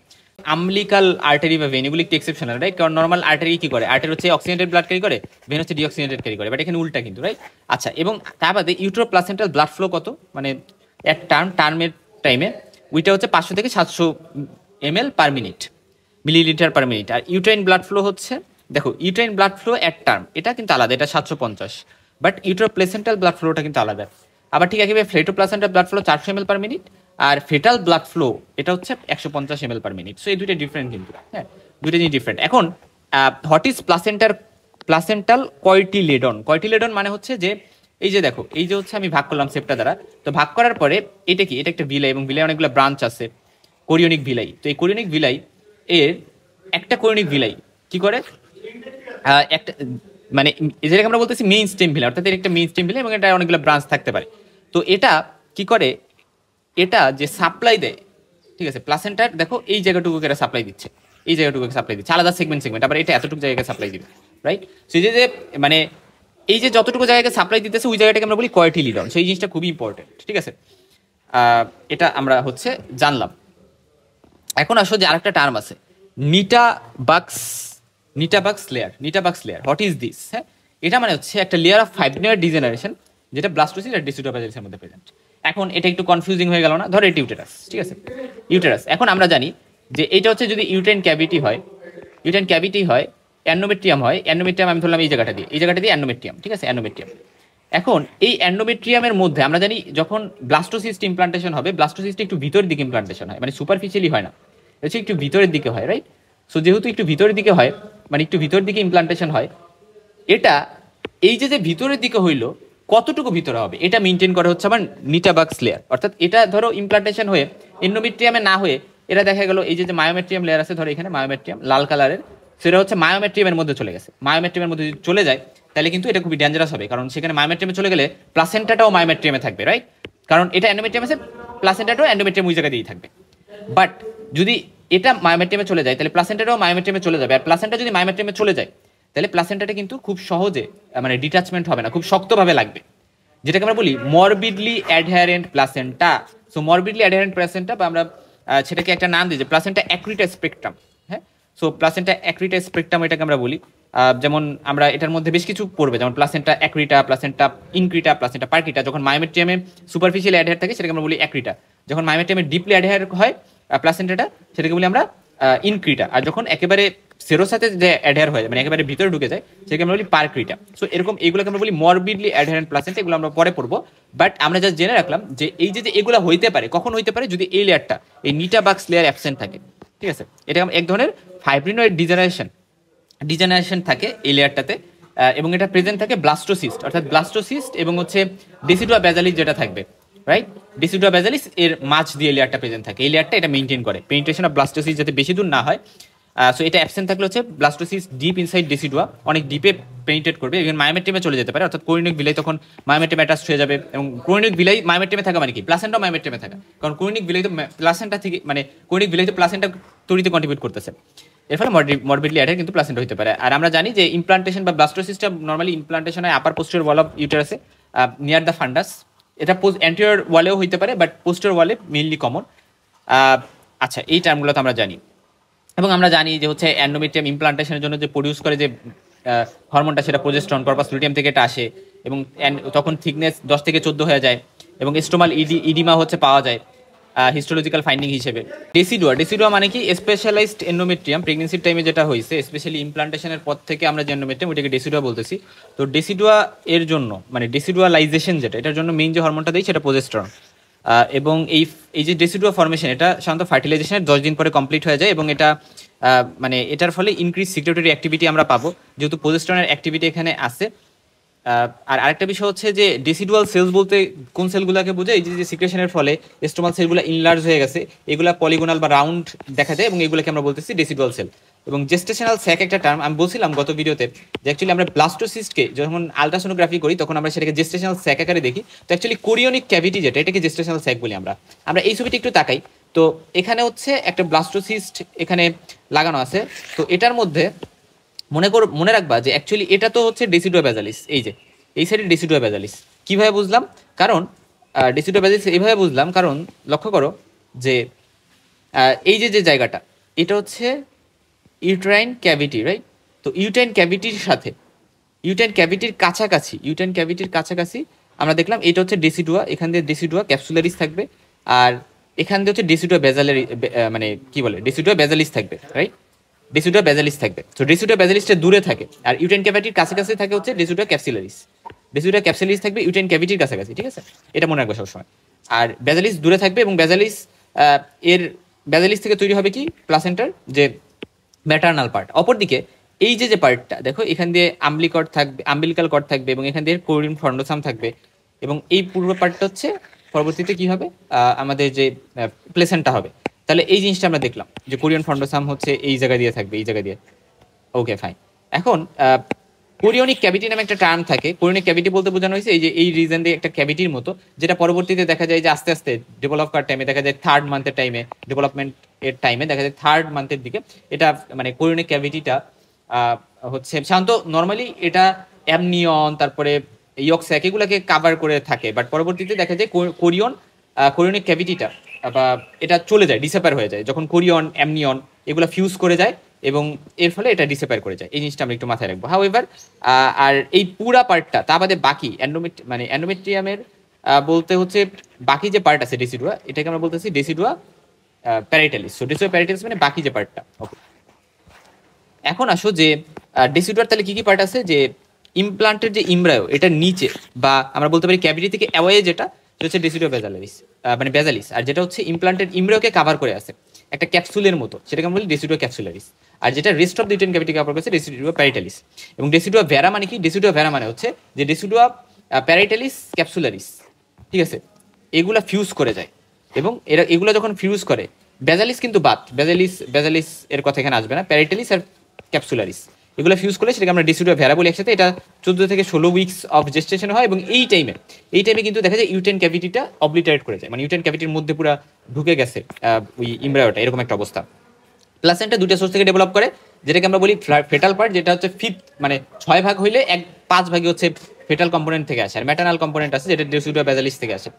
Speaker 1: আম্বিলিকাল আর্টারি বা ভেন এগুলি একটু এক্সেপশনাল, রাইট, কারণ নর্মাল আর্টারি কি করে, আর্টারি হচ্ছে অক্সিজেনেটেড ব্লাড ক্যারি করে, ভেন হচ্ছে ডিঅক্সিজেনেটেড ক্যারি করে, বাট এখানে উল্টা কিন্তু, রাইট। আচ্ছা, এবং তার বাদে ইউট্রো প্লাসেন্টাল ব্লাড ফ্লো কত, মানে এক টার্মের টাইমে ওইটা হচ্ছে 500 থেকে 700 ml per minute, milliliter per minute. আর ইউট্রাইন ব্লাড ফ্লো হচ্ছে, দেখো ইউট্রাইন ব্লাড ফ্লো এক টার্ম, এটা কিন্তু আলাদা, এটা 750, বাট ইউট্রো প্লেসেন্টাল ব্লাড ফ্লোটা কিন্তু আলাদা। আবার ঠিক একইভাবে feto placental blood flow 400 ml per minute, আর ফেটাল ব্লাড ফ্লো এটা হচ্ছে 150 ml পার মিনিট। সো এই দুইটা ডিফারেন্ট কিন্তু, হ্যাঁ, দুইটা জিনিস ডিফারেন্ট। এখন হোয়াট ইজ প্লাসেন্টাল কয়টিলেডন মানে হচ্ছে যে এই যে দেখো, এই যে হচ্ছে আমি ভাগ করলাম সেপটা দ্বারা, তো ভাগ করার পরে এটা কি, এটা একটা ভিলাই, এবং ভিলাই অনেকগুলো ব্রাঞ্চ আছে, কোরিওনিক ভিলাই। তো এই কোরিওনিক ভিলাই এর একটা কোরিওনিক ভিলাই কি করে, একটা মানে যেটাকে আমরা বলতেছি মেইন স্টেম ভিলাই, অর্থাৎ এর একটা মেইন স্টেম ভিলাই এবং এটা অনেকগুলো ব্রাঞ্চ থাকতে পারে। তো এটা কি করে, এটা যে সাপ্লাই দেয়, ঠিক আছে, প্লাসেন্টার দেখো এই জায়গাটুকু এরা সাপ্লাই দিচ্ছে, এই জায়গাটুকু সাপ্লাই দিচ্ছে, আলাদা সেগমেন্ট, আবার এটা এতটুকু জায়গায় সাপ্লাই দিবে, রাইট। সেই যে মানে এই যে যতটুকু জায়গায় সাপ্লাই দিতেছে ওই জায়গাটাকে আমরা বলি কয়টিলিডন, সেই জিনিসটা খুবই ইম্পর্টেন্ট, ঠিক আছে। এটা আমরা হচ্ছে জানলাম। এখন আসো যে আরেকটা টার্ম আছে, নিটাবাক্স নিটাবাক্স লেয়ার। What is this? হ্যাঁ, এটা মানে হচ্ছে একটা লেয়ার অফ ফাইব্রিনার ডিজেনারেশন যেটা ব্লাস্টোসিস আর ডিসিডোপ্লাজমিসের মধ্যে প্রেজেন্ট। এখন এটা একটু কনফিউজিং হয়ে গেল না? ধরো এটা ইউটেরাস, ঠিক আছে, ইউটেরাস। এখন আমরা জানি যে এটা হচ্ছে যদি ইউটেরাইন ক্যাভিটি হয়, অ্যান্ডোমেট্রিয়াম হয়, অ্যান্ডোমেট্রিয়াম আমি ধরলাম এই জায়গাটা দিয়ে অ্যান্ডোমেট্রিয়াম, ঠিক আছে, অ্যান্ডোমেট্রিয়াম। এখন এই অ্যান্ডোমেট্রিয়ামের মধ্যে আমরা জানি যখন ব্লাস্টোসিস্ট ইমপ্লান্টেশন হবে, ব্লাস্টোসিস্ট একটু ভিতরের দিকে ইমপ্লান্টেশন হয়, মানে সুপারফিশিয়ালি হয় না, হচ্ছে একটু ভিতরের দিকে হয়, রাইট? সো যেহেতু একটু ভিতরের দিকে হয়, মানে একটু ভিতরের দিকে ইমপ্লান্টেশন হয়, এটা এই যে ভিতরের দিকে হইলো, কতটুকু ভিতরে হবে এটা মেনটেন করা হচ্ছে আমার নিটাবাক্স লেয়ার। অর্থাৎ এটা ধরো ইমপ্লান্টেশন হয়ে এন্ডোমেট্রিয়ামে না হয়ে এটা দেখা গেল এই যে মায়োমেট্রিয়াম লেয়ার আছে, ধরো এখানে মায়োমেট্রিয়াম লাল কালারের, সেটা হচ্ছে মায়োমেট্রিয়ামের মধ্যে চলে গেছে। মায়োমেট্রিয়ামের মধ্যে যদি চলে যায় তাহলে কিন্তু এটা খুবই ডেঞ্জারাস হবে, কারণ সেখানে মায়োমেট্রিয়ামে চলে গেলে প্লাসেন্টাটাও মায়োমেট্রিয়ামে থাকবে, রাইট? কারণ এটা এন্ডোমেট্রিয়াম আছে, প্লাসেন্টাটাও এন্ডোমেট্রিয়াম ওই জায়গা দিয়েই থাকবে। বাট যদি এটা মায়োমেট্রিয়ামে চলে যায় তাহলে প্লাসেন্টাটাও মায়োমেট্রিয়ামে চলে যাবে, আর প্লাসেন্টা যদি মায়োমেট্রিয়ামে চলে যায় তাহলে প্লাসেন্টাটা কিন্তু খুব সহজে মানে ডিটাচমেন্ট হবে না, খুব শক্তভাবে লাগবে, যেটাকে আমরা বলি মরবিডলি অ্যাডহারেন্ট প্লাসেন্টা। সো মরবিডলি অ্যাডহারেন্ট প্লাসেন্টা, বা আমরা সেটাকে একটা নাম দিই যে প্লাসেন্টা অ্যাক্রিটা স্পেকট্রাম। হ্যাঁ, সো প্লাসেন্টা অ্যাক্রিটা স্পেকট্রাম এটাকে আমরা বলি। যেমন আমরা এটার মধ্যে বেশ কিছু পড়বে, যেমন প্লাসেন্টা অ্যাক্রিটা, প্লাসেন্টা ইনক্রিটা, প্লাসেন্টা পার্কিটা। যখন মায়োমেট্রিয়ামে সুপারফিশিয়াল অ্যাডহার থাকে সেটাকে আমরা বলি অ্যাক্রিটা। যখন মায়োমেট্রিয়ামে ডিপলি অ্যাডহার হয় প্লাসেন্টাটা, সেটাকে বলি আমরা ইনক্রিটা। আর যখন একেবারে সেরোর সাথে যে অ্যাডহার হয়, মানে একেবারে ভিতরে ঢুকে যায়, সেটাকে আমরা বলি পার্ক্রিটা। সো এরকম এগুলোকে আমরা বলি মরবিডলি অ্যাডহারেন্ট প্লাসেন্টা, এগুলো আমরা পরে পড়বো। বাট আমরা জাস্ট জেনে রাখলাম যে এই যে এগুলো হইতে পারে, কখন হইতে পারে, যদি এই লেয়ারটা, এই নিটাবাক্স লেয়ার অ্যাবসেন্ট থাকে, ঠিক আছে? এটা এক ধরনের ফাইব্রিনয়েড ডিজেনারেশন থাকে এই লেয়ারটাতে, এবং এটা প্রেজেন্ট থাকে ব্লাস্টোসিস্ট, অর্থাৎ ব্লাস্টোসিস্ট এবং হচ্ছে ডেসিডুয়া বেজালিস যেটা থাকবে, রাইট? ডেসিডুয়া বেজালিস এর মাঝ দিয়ে লেয়ারটা প্রেজেন্ট থাকে। এই লেয়ারটা এটা মেনটেন করে পেনিট্রেশন অফ ব্লাস্টোসিস্ট যাতে বেশি দূর না হয়। সো এটা অ্যাবসেন্ট থাকলে হচ্ছে ব্লাস্টোসিস্ট ডিপ ইনসাইড ডেসিডুয়া, অনেক ডিপে পেনিট্রেট করবে, এবং মায়োমেট্রিয়ামে চলে যেতে পারে, অর্থাৎ কোরিনিক ভিলাই তখন মায়োমেট্রিয়ামে অ্যাটাচড হয়ে যাবে। এবং কোরিনিক ভিলাই মায়োমেট্রিয়ামে থাকা মানে কি, প্লাসেন্টা মায়োমেট্রিয়ামে থাকা, কারণ কোরিনিক ভিলাই তো প্লাসেন্টা থেকে, মানে কোরিনিক ভিলাই তো প্লাসেন্টা তৈরিতে কন্ট্রিবিউট করতেছে, এর ফলে মরবিডলি অ্যাডার কিন্তু প্লাসেন্টা হতে পারে। আর আমরা জানি যে ইমপ্লান্টেশন বা ব্লাস্টোসিস্টটা নর্মালি ইমপ্লান্টেশন হয় আপার পোস্টেরিয়র ওয়াল অফ ইউটেরাসে, নিয়ার দ্য ফান্ডাস। এটা অ্যান্টেরিয়র ওয়ালেও হইতে পারে, বাট পোস্টেরিয়র ওয়ালে মেইনলি কমন। আচ্ছা, এই টার্মগুলো তো আমরা জানি। এবং আমরা জানি যে হচ্ছে অ্যান্ডোমেট্রিয়াম ইমপ্লান্টেশনের জন্য যে প্রডিউস করে যে হরমোনটা, সেটা প্রোজেস্টেরন, কর্পাস লুটিয়াম থেকে এটা আসে, এবং তখন থিকনেস 10 থেকে 14 হয়ে যায়, এবং স্টোমাল ইডিমা হচ্ছে পাওয়া যায় হিস্টোলজিক্যাল ফাইন্ডিং হিসেবে। ডেসিডুয়া মানে কি, স্পেশালাইজড এন্ডোমেট্রিয়াম। প্রেগনেন্সির টাইমে যেটা হয়েছে, স্পেশালি ইমপ্লান্টেশনের পর থেকে আমরা যে এন্ডোমেট্রিয়াম, ওইটাকে ডেসিডুয়া বলতেছি। তো ডেসিডুয়া এর জন্য, মানে ডেসিডুয়ালাইজেশন যেটা, এটার জন্য মেইন যে হরমোনটা দেয় সেটা প্রোজেস্টেরন। এবং এই যে ডেসিডুয়া ফর্মেশন, এটা সাধারণত ফার্টিলাইজেশনের 10 দিন পরে কমপ্লিট হয়ে যায়, এবং এটা মানে এটার ফলে ইনক্রিজ সিক্রেটরি অ্যাক্টিভিটি আমরা পাবো, যেহেতু প্রোজেস্টেরনের অ্যাক্টিভিটি এখানে আছে। আর আরেকটা বিষয় হচ্ছে যে ডেসিডুয়াল সেলস বলতে কোন সেলগুলোকে বোঝায়, এই যে সিক্রেশনের ফলে স্টোমাল সেলগুলো ইনলার্জ হয়ে গেছে, এগুলা পলিগোনাল বা রাউন্ড দেখা যায়, এবং এগুলোকে আমরা বলতেছি ডেসিডুয়াল সেল। এবং জেস্টেশনাল স্যাক একটা টার্ম, আমি বলছিলাম গত ভিডিওতে যে অ্যাকচুয়ালি আমরা ব্লাস্টোসিস্টকে যখন আলট্রাসোনোগ্রাফি করি তখন আমরা সেটাকে জেস্টেশনাল স্যাক আকারে দেখি। তো অ্যাকচুয়ালি কোরিয়নিক ক্যাভিটি যেটা, এটাকে জেস্টেশনাল স্যাক বলি আমরা। এই ছবিটি একটু তাকাই, তো এখানে হচ্ছে একটা ব্লাস্টোসিস্ট এখানে লাগানো আছে। তো এটার মধ্যে মনে রাখবা যে অ্যাকচুয়ালি এটা তো হচ্ছে ডেসিডুয়া বেজালিস, এই যে এই সাইডে ডেসিডুয়া বেজালিস। কিভাবে বুঝলাম? কারণ ডেসিডুয়া বেজালিস এইভাবে বুঝলাম, কারণ লক্ষ্য করো যে এই যে জায়গাটা, এটা হচ্ছে ইউটেরাইন ক্যাভিটি, রাইট? তো ইউটেরাইন ক্যাভিটির সাথে, ইউটেরাইন ক্যাভিটির কাছাকাছি আমরা দেখলাম এটা হচ্ছে ডেসিডুয়া, এখান দিয়ে ডেসিডুয়া ক্যাপসুলারিস থাকবে, আর এখান দিয়ে হচ্ছে ডেসিডুয়া বেজালারি, মানে কি বলে, ডেসিডুয়া বেজালিস থাকবে, রাইট? ডেসিডুয়া বেজালিস থাকবে। তো ডেসিডুয়া বেজালিসটা দূরে থাকে, আর ইউটেরাইন ক্যাভিটির কাছাকাছি থাকে হচ্ছে ডেসিডুয়া ক্যাপসুলারিস। ডেসিডুয়া ক্যাপসুলারিস থাকবে ইউটেরাইন ক্যাভিটির কাছাকাছি, ঠিক আছে? এটা মনে রাখবে সবসময়। আর বেজালিস দূরে থাকবে, এবং বেজালিস থেকে তৈরি হবে কি, প্লাসেন্টার যে ম্যাটার্নাল পার্ট। অপরদিকে এই যে পার্টটা দেখো, এখান দিয়ে আম্বিলিকাল কর্ড থাকবে, এবং এখান দিয়ে কোরিয়ন ফন্ডোসাম থাকবে, এবং এই পূর্ব পার্টটা হচ্ছে পরবর্তীতে কি হবে, আমাদের যে প্লেসেন্টা হবে। তাহলে এই জিনিসটা আমরা দেখলাম যে কোরিয়ন ফন্ডোসাম হচ্ছে এই জায়গা দিয়ে থাকবে, এই জায়গা দিয়ে। ওকে, ফাইন। এখন কোরিয়নিক ক্যাভিটি নামে একটা টার্ম থাকে। কোরিয়নিক ক্যাভিটি বলতে বোঝানো হয়েছে এই যে এই রিজন দিয়ে একটা ক্যাভিটির মতো, যেটা পরবর্তীতে দেখা যায় যে আস্তে আস্তে ডেভেলপ করার টাইমে দেখা যায়, 3rd মান্থের টাইমে, ডেভেলপমেন্ট এর টাইমে দেখা যায় 3rd মান্থের দিকে এটা, মানে কোরিয়নিক ক্যাভিটিটা হচ্ছে সাধারণত নর্মালি এটা অ্যামনিয়ন, তারপরে ইয়ক স্যাক, এগুলোকে কাভার করে থাকে। বাট পরবর্তীতে দেখা যায় কোরিয়নিক ক্যাভিটিটা বা এটা চলে যায়, ডিসঅ্যাপিয়ার হয়ে যায় যখন কোরিয়ন অ্যামনিয়ন এগুলো ফিউজ করে যায়, এবং এর ফলে এটা ডিসঅ্যাপিয়ার করে যায়। এই জিনিসটা আমরা একটু মাথায় রাখবো। হাউএভার আর এই পুরা পার্টটা তা বাদে বাকি মানে অ্যান্ডোমেট্রিয়ামের বলতে হচ্ছে বাকি যে পার্ট আছে ডেসিডুয়া, এটাকে আমরা বলতেছি ডেসিডুয়া প্যারাইটালিস। সো ডেসিডুয়া প্যারাইটালিস মানে বাকি যে পার্টটা। ওকে, এখন আসো যে ডেসিডুয়ার তাহলে কি কি পার্ট আছে, যে ইমপ্লান্টের যে ইমব্রায়ো এটার নিচে বা আমরা বলতে পারি ক্যাভিটি থেকে অ্যাওয়ে যেটা হচ্ছে ডেসিডুয়া বেজালিস, মানে বেজালিস, আর যেটা হচ্ছে ইমপ্লান্টেড ইমব্রায়োকে কভার করে আছে একটা ক্যাপসুলের মতো, সেটাকে আমরা বলি ডেসিডুয়া ক্যাপসুলারিস। আর যেটা rest of the uterine cavity cover করেছে ডেসিডুয়া প্যারাইটালিস। এবং ডেসিডুয়া ভেরা মানে কি, ডেসিডুয়া ভেরা মানে হচ্ছে যে ডেসিডুয়া প্যারাইটালিস ক্যাপসুলারিস, ঠিক আছে, এগুলা ফিউজ করে যায়। এবং এগুলো যখন ফিউজ করে, বেজালিস কিন্তু বাদ, বেজালিস এর কথা এখানে আসবে না, প্যারাইটালিস আর ক্যাপসুলারিস এগুলো ফিউজ করলে সেটাকে আমরা ডেসিডুয়া ভেরা বলি একসাথে। এটা 14 থেকে 16 উইকস অফ জেস্টেশন হয়, এবং এই টাইমে কিন্তু দেখা যায় ইউটেন ক্যাভিটিটা অবলিটারেট করে যায়, মানে ইউটেন ক্যাভিটির মধ্যে পুরো ঢুকে গেছে ওই ইমব্রায়োটা, এরকম একটা অবস্থা। প্লাসেন্টা দুটো সোর্স থেকে ডেভেলপ করে, যেটাকে আমরা বলি ফেটাল পার্ট, যেটা হচ্ছে ফিফথ, মানে 6 ভাগ হইলে 5 ভাগই হচ্ছে ফেটাল কম্পোনেন্ট থেকে আসে, আর ম্যাটার্নাল কম্পোনেন্ট আছে যেটা ডেসিডুয়া বেজালিস থেকে আসে।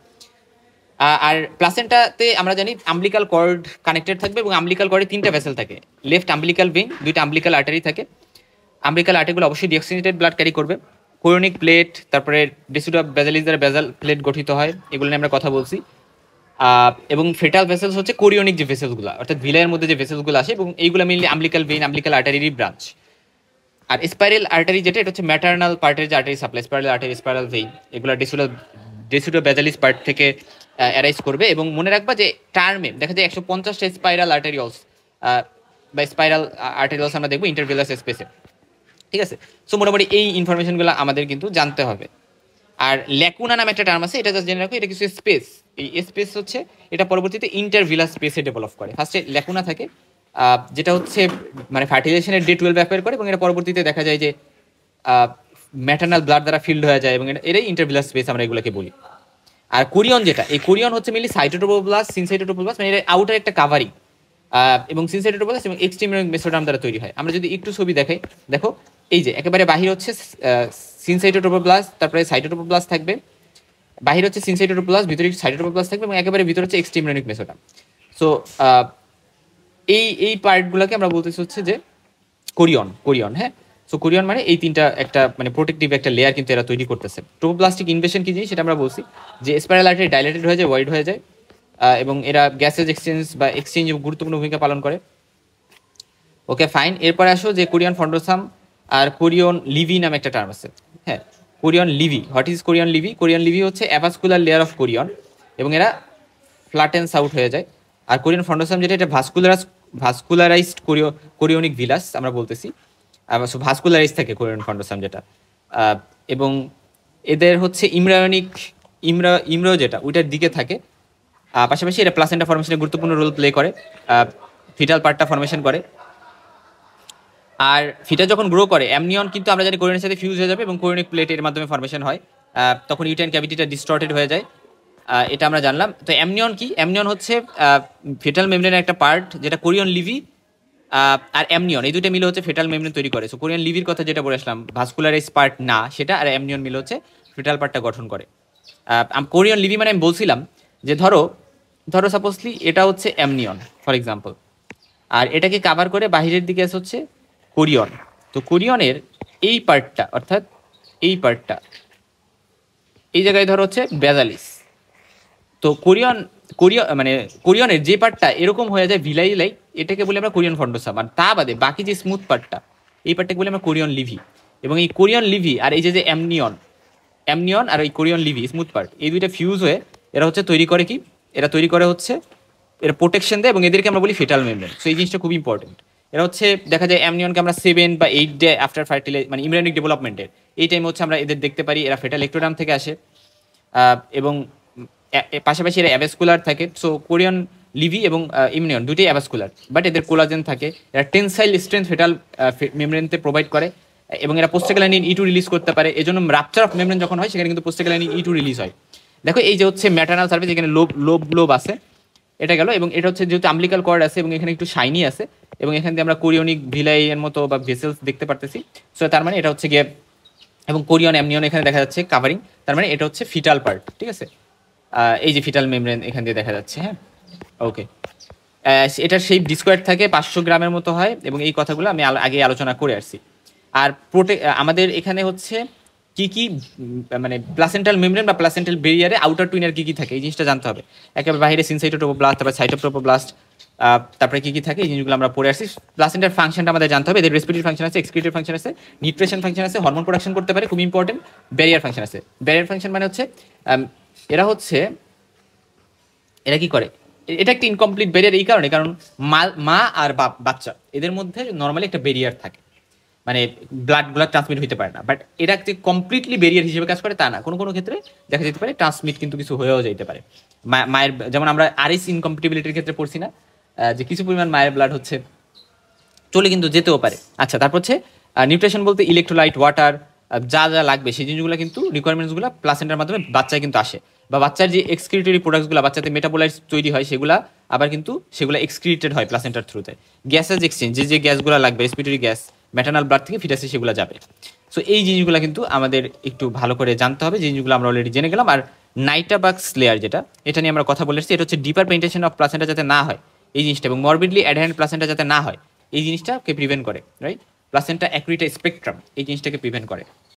Speaker 1: আর প্লাসেন্টাতে আমরা জানি আম্বিলিকাল কর্ড কানেক্টেড থাকবে, এবং আম্বিলিকাল কর্ডে 3টা ভেসেল থাকে, লেফট আম্বিলিকাল ভেইন, 2টা আম্বিলিকাল আর্টারি থাকে। আম্বিলিকাল আর্টারিগুলো অবশ্যই ডিঅক্সিজেনেটেড ব্লাড ক্যারি করবে। কোরিয়নিক প্লেট, তারপরে ডেসিডুয়া বেজালিস দ্বারা বেজাল প্লেট গঠিত হয়, এগুলো নিয়ে আমরা কথা বলছি। এবং ফেটাল ভেসেলস হচ্ছে কোরিয়নিক যে ভেসেলসগুলো, অর্থাৎ ভিলাইয়ের মধ্যে যে ভেসেলসগুলো আসে, এবং এইগুলো মেইনলি আম্বিলিকাল ভেইন, আম্বিলিকাল আর্টারিরই ব্রাঞ্চ। আর স্পাইরাল আর্টারি যেটা, এটা হচ্ছে ম্যাটার্নাল পার্টের যে artery supply, spiral artery, spiral vein, এগুলো ডেসিডুয়া বেজালিস পার্ট থেকে অ্যারাইজ করবে। এবং মনে রাখবা যে টার্মে দেখা যায় 150টা স্পাইরাল আর্টারিওলস বা স্পাইরাল আর্টারিওলস আমরা দেখবো ইন্টারভিলাস স্পেসে, ঠিক আছে। সো মোটামুটি এই ইনফরমেশনগুলো আমাদের কিন্তু জানতে হবে। আর ল্যাকুনা নামে একটা টার্ম আছে, এটা জাস্ট জেনে রাখো, এটা কিছু স্পেস, এই স্পেস হচ্ছে এটা পরবর্তীতে ইন্টারভিলাস স্পেসে ডেভেলপ করে। ফার্স্টে ল্যাকুনা থাকে, যেটা হচ্ছে মানে ফার্টিলাইজেশনের ডে 12 অ্যাপেয়ার করে, এবং এটা পরবর্তীতে দেখা যায় যে ম্যাটার্নাল ব্লাড দ্বারা ফিল্ড হয়ে যায়, এবং এটাই ইন্টারভিলাস স্পেস আমরা এগুলোকে বলি। আর কোরিয়ন যেটা, এই কোরিয়ন হচ্ছে মেনলি সাইটোটোপ্লাস্ট, সিনসাইটোটোপ্লাস্ট, মানে এটা আউটার একটা কাভারিং, এবং সিনসাইটোটোপ্লাস্ট এবং এক্সট্রিম মেসোডার্ম দ্বারা তৈরি হয়। আমরা যদি একটু ছবি দেখাই, দেখো এই যে একেবারে বাহির হচ্ছে সিনসাইটোটোপ্লাস্ট, তারপরে সাইটোটোপ্লাস্ট থাকবে, বাহির হচ্ছে সিনসাইটোটোপ্লাস্ট, ভিতরে সাইটোটোপ্লাস্ট থাকবে, এবং একেবারে ভিতরে হচ্ছে এক্সট্রিম মেসোডার্ম। সো এই পার্টগুলোকে আমরা বলতেছি হচ্ছে যে কোরিয়ন, হ্যাঁ। সো কোরিয়ন মানে এই 3টা একটা মানে প্রোটেক্টিভ একটা লেয়ার কিন্তু এরা তৈরি করতেছে। ট্রোপোপ্লাস্টিক ইনভেশন কি জিনিস সেটা আমরা বলছি, যে স্পাইরাল আর্টারি ডাইলেটেড হয়ে যায়, ওয়াইড হয়ে যায়, এবং এরা গ্যাসেজ এক্সচেঞ্জ গুরুত্বপূর্ণ ভূমিকা পালন করে। ওকে ফাইন, এরপরে আসো যে কোরিয়ন ফন্ডোসাম আর কোরিয়ন লিভি নামে একটা টার্ম আছে, হ্যাঁ। Korean Libby, what is Korean Libby? Korean Libby হচ্ছে অ্যাভাস্কুলার লেয়ার অফ কোরিয়ন, এবং এরা ফ্ল্যাটেন্স আউট হয়ে যায়। আর কোরিয়ন ফন্ডোসাম যেটা, এটা ভাস্কুলারাইজড কোরিয়নিক ভিলাস আমরা বলতেছি, ভাস্কুলারাইজ থাকে কোরিয়ন ফন্ডোসাম যেটা। এবং এদের হচ্ছে ইমব্রায়ো যেটা ওইটার দিকে থাকে, পাশাপাশি এরা প্লাসেন্টা ফর্মেশনে গুরুত্বপূর্ণ রোল প্লে করে, ফিটাল পার্টটা ফর্মেশন করে। আর ফিটা যখন গ্রো করে, অ্যামনিয়ন কিন্তু আমরা জানি কোরিয়নের সাথে ফিউজ হয়ে যাবে, এবং কোরিয়নিক প্লেটের মাধ্যমে ফর্মেশন হয়, তখন ইউটেরাইন ক্যাভিটিটা ডিস্টর্টেড হয়ে যায়, এটা আমরা জানলাম। তো অ্যামনিয়ন কি? অ্যামনিয়ন হচ্ছে ফেটাল মেমব্রেনের একটা পার্ট, যেটা কোরিয়ন লিভি আর অ্যামনিয়ন এই দুটো মিলে হচ্ছে ফেটাল মেমব্রেন তৈরি করে। সো কোরিয়ন লিভির কথা যেটা বলে আসলাম, ভাস্কুলারাইজ পার্ট না সেটা, আর অ্যামনিয়ন মিলে হচ্ছে ফেটাল পার্টটা গঠন করে। কোরিয়ন লিভি মানে আমি বলছিলাম যে ধরো সাপোজলি এটা হচ্ছে অ্যামনিয়ন ফর এক্সাম্পল, আর এটাকে কাভার করে বাহিরের দিকে আছে হচ্ছে কোরিয়ন। তো কোরিয়নের এই পার্টটা, অর্থাৎ এই পার্টটা, এই জায়গায় ধরো হচ্ছে বেজালিস। তো মানে কোরিয়নের যে পার্টটা এরকম হয়ে যায় ভিলাই, এটাকে বলি আমরা কোরিয়ন ফন্ডোসাম। আর তা বাদে বাকি যে স্মুথ পার্টটা, এই পার্টটাকে বলি আমরা কোরিয়ন লিভি। এবং এই কোরিয়ন লিভি আর এই যে অ্যামনিয়ন আর এই কোরিয়ন লিভি স্মুথ পার্ট, এই দুইটা ফিউজ হয়ে এরা হচ্ছে তৈরি করে কি, এরা তৈরি করে হচ্ছে এরা প্রোটেকশন দেয়, এবং এদেরকে আমরা বলি ফেটাল মেমব্রেন। সো এই জিনিসটা খুব ইম্পর্টেন্ট। এরা হচ্ছে দেখা যায় অ্যামনিয়নকে আমরা 7 বা 8 ডে আফটার মানে ইমব্রায়োনিক ডেভেলপমেন্টের এই টাইমে হচ্ছে আমরা এদের দেখতে পারি, এরা ফেটাল ইলেক্ট্রোডার্ম থেকে আসে, এবং পাশাপাশি এরা অ্যাভাস্কুলার থাকে। সো কোরিয়ন লিভি এবং ইমনিয়ন দুটোই অ্যাভাস্কুলার, বাট এদের কোলাজেন থাকে, এরা টেনসাইল স্ট্রেংথ ফেটাল মেমব্রেনতে প্রোভাইড করে, এবং এরা পোস্টাগ্ল্যান্ডিন E2 রিলিজ করতে পারে। এজন্য রাপচার অফ মেমব্রেন যখন হয় সেখানে কিন্তু পোস্টাগ্ল্যান্ডিন E2 রিলিজ হয়। দেখো এই যে হচ্ছে ম্যাটার্নাল সার্ফেস, এখানে লোব আছে, এটা গেল। এবং এটা হচ্ছে যেহেতু আম্বিলিকাল কর্ড আছে এবং এখানে একটু শাইনি আছে, এবং এখান থেকে আমরা কোরিয়নিক ভিলাই এর মতো বা ভেসেলস দেখতে পারতেছি। সো তার মানে এটা হচ্ছে গিয়ে, এবং কোরিয়ন অ্যামনিয়ন এখানে দেখা যাচ্ছে কাভারিং, তার মানে এটা হচ্ছে ফিটাল পার্ট, ঠিক আছে। এই যে ফিটাল মেমব্রেন এখান দিয়ে দেখা যাচ্ছে, হ্যাঁ। ওকে, এটার শেপ ডিস্কোয়ার থাকে, 500 গ্রামের মতো হয়, এবং এই কথাগুলো আমি আগে আলোচনা করে আসছি। আর আমাদের এখানে হচ্ছে কি কি মানে প্লাসেন্টাল মেমব্রেন বা প্লাসেন্টাল বেরিয়ারে আউটার টুইনার কি কি থাকে এই জিনিসটা জানতে হবে। একেবারে বাইরে সিনসাইটোটোপোপ্লাস্ট, তারপর সাইটোটোপোপ্লাস্ট, তারপরে কি কি থাকে এই জিনিসগুলো আমরা পড়ে আসছি। প্লাসেন্টার ফাংশনটা আমাদের জানতে হবে, এদের রেসপিরেটরি ফাংশন আছে, এক্সক্রিটরি ফাংশন আছে, নিউট্রিশন ফাংশন আছে, হরমোন প্রোডাকশন করতে পারে, খুব ইম্পর্টেন্ট। ব্যারিয়ার ফাংশন আছে। ব্যারিয়ার ফাংশন মানে হচ্ছে এরা কি করে, এটা একটা ইনকমপ্লিট ব্যারিয়ার এই কারণে, কারণ মা আর বাচ্চা এদের মধ্যে নর্মালি একটা ব্যারিয়ার থাকে, মানে ব্লাডগুলো ট্রান্সমিট হইতে পারে না। বাট এরা যে কমপ্লিটলি ব্যারিয়ার হিসেবে কাজ করে তা না, কোনো কোনো ক্ষেত্রে দেখা যেতে পারে ট্রান্সমিট কিন্তু কিছু হয়েও যেতে পারে। মায়ের যেমন আমরা আরএস ইনকম্পিটিবিলিটির ক্ষেত্রে পড়ছি না, যে কিছু পরিমাণ মায়ের ব্লাড হচ্ছে চলে কিন্তু যেতেও পারে। আচ্ছা, তারপর হচ্ছে নিউট্রিশন বলতে ইলেকট্রোলাইট, ওয়াটার, যা যা লাগবে সেই জিনিসগুলো কিন্তু রিকোয়ারমেন্টসগুলো প্লাসেন্টার মাধ্যমে বাচ্চায় কিন্তু আসে, বা বাচ্চার যে এক্সক্রিটরি প্রোডাক্টসগুলো বাচ্চাতে মেটাবোলাইটস তৈরি হয় সেগুলা আবার কিন্তু সেগুলো এক্সক্রিটেড হয় প্লাসেন্টার থ্রুতে। গ্যাসেস এক্সচেঞ্জ, যে গ্যাসগুলো লাগবে রেসপিরেটরি গ্যাস ম্যাটার্নাল ব্লাড থেকে ফিটাসে সেগুলো যাবে। সো এই জিনিসগুলো কিন্তু আমাদের একটু ভালো করে জানতে হবে, যে জিনিসগুলো আমরা অলরেডি জেনে গেলাম। আর নাইটাবাক্স লেয়ার যেটা, এটা নিয়ে আমরা কথা বলে এসেছি, এটা হচ্ছে ডিপার পেনিট্রেশন অফ প্লাসেন্টা যাতে না হয় এই জিনিসটা, এবং মরবিডলি অ্যাডহেরেন্ট প্লাসেন্টা যাতে না হয় এই জিনিসটাকে প্রিভেন্ট করে, রাইট? প্লাসেন্টা অ্যাকুইটা স্পেকট্রাম এই জিনিসটাকে প্রিভেন্ট করে।